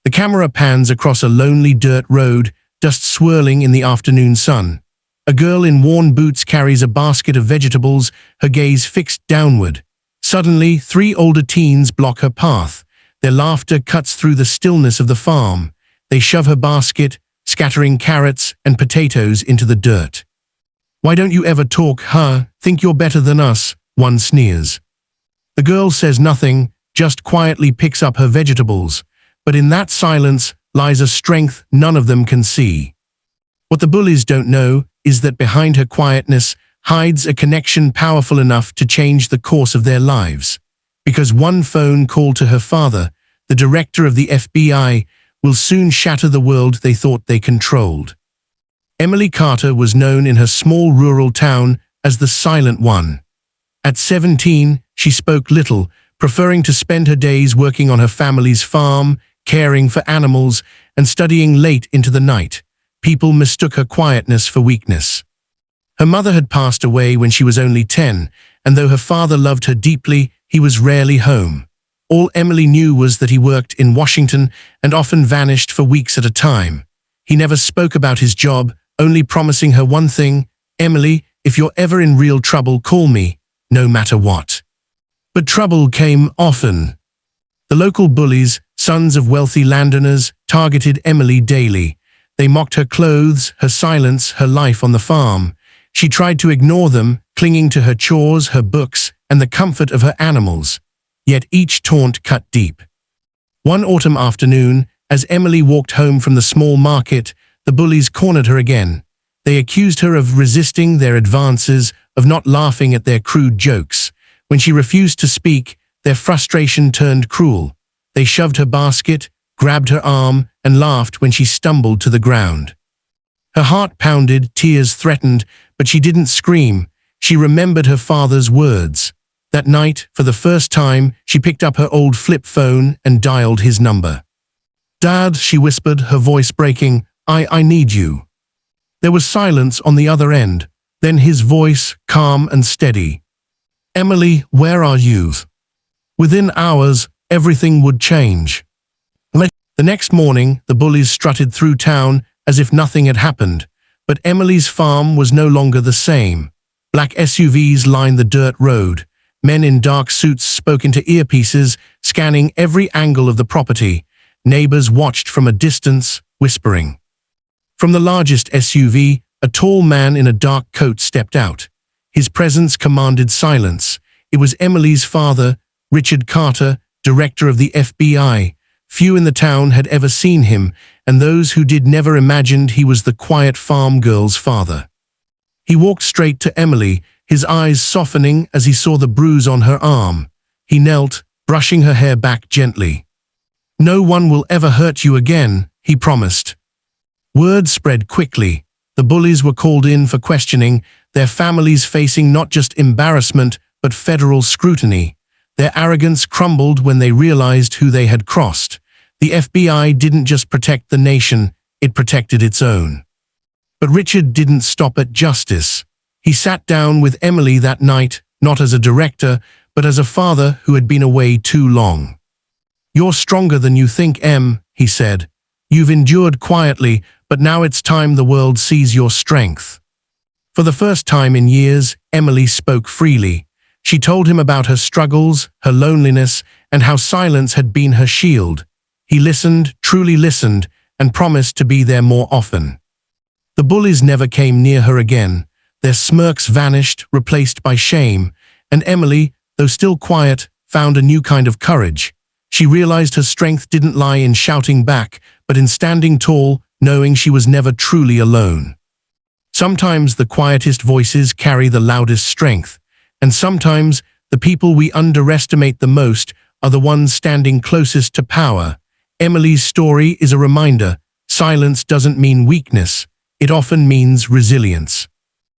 The camera pans across a lonely dirt road, dust swirling in the afternoon sun. A girl in worn boots carries a basket of vegetables, her gaze fixed downward. Suddenly, 3 older teens block her path. Their laughter cuts through the stillness of the farm. They shove her basket, scattering carrots and potatoes into the dirt. "Why don't you ever talk, huh? Think you're better than us?" one sneers. The girl says nothing, just quietly picks up her vegetables. But in that silence lies a strength none of them can see. What the bullies don't know is that behind her quietness hides a connection powerful enough to change the course of their lives. Because one phone call to her father, the director of the FBI, will soon shatter the world they thought they controlled. Emily Carter was known in her small rural town as the Silent One. At 17, she spoke little, preferring to spend her days working on her family's farm, caring for animals, and studying late into the night. People mistook her quietness for weakness. Her mother had passed away when she was only 10, and though her father loved her deeply, he was rarely home. All Emily knew was that he worked in Washington and often vanished for weeks at a time. He never spoke about his job, only promising her one thing: "Emily, if you're ever in real trouble, call me, no matter what." But trouble came often. The local bullies, sons of wealthy landowners, targeted Emily daily. They mocked her clothes, her silence, her life on the farm. She tried to ignore them, clinging to her chores, her books, and the comfort of her animals. Yet each taunt cut deep. One autumn afternoon, as Emily walked home from the small market, the bullies cornered her again. They accused her of resisting their advances, of not laughing at their crude jokes. When she refused to speak, their frustration turned cruel. They shoved her basket, grabbed her arm, and laughed when she stumbled to the ground. Her heart pounded, tears threatened, but she didn't scream. She remembered her father's words. That night, for the first time, she picked up her old flip phone and dialed his number. "Dad," she whispered, her voice breaking, I need you." There was silence on the other end, then his voice, calm and steady. "Emily, where are you?" Within hours, everything would change. The next morning, the bullies strutted through town as if nothing had happened, but Emily's farm was no longer the same. Black SUVs lined the dirt road. Men in dark suits spoke into earpieces, scanning every angle of the property. Neighbors watched from a distance, whispering. From the largest SUV, a tall man in a dark coat stepped out. His presence commanded silence. It was Emily's father, Richard Carter, director of the FBI. Few in the town had ever seen him, and those who did never imagined he was the quiet farm girl's father. He walked straight to Emily, his eyes softening as he saw the bruise on her arm. He knelt, brushing her hair back gently. "No one will ever hurt you again," he promised. Word spread quickly. The bullies were called in for questioning, their families facing not just embarrassment, but federal scrutiny. Their arrogance crumbled when they realized who they had crossed. The FBI didn't just protect the nation, it protected its own. But Richard didn't stop at justice. He sat down with Emily that night, not as a director, but as a father who had been away too long. "You're stronger than you think, Em," he said. "You've endured quietly, but now it's time the world sees your strength." For the first time in years, Emily spoke freely. She told him about her struggles, her loneliness, and how silence had been her shield. He listened, truly listened, and promised to be there more often. The bullies never came near her again. Their smirks vanished, replaced by shame, and Emily, though still quiet, found a new kind of courage. She realized her strength didn't lie in shouting back, but in standing tall, knowing she was never truly alone. Sometimes the quietest voices carry the loudest strength, and sometimes the people we underestimate the most are the ones standing closest to power. Emily's story is a reminder: silence doesn't mean weakness, it often means resilience.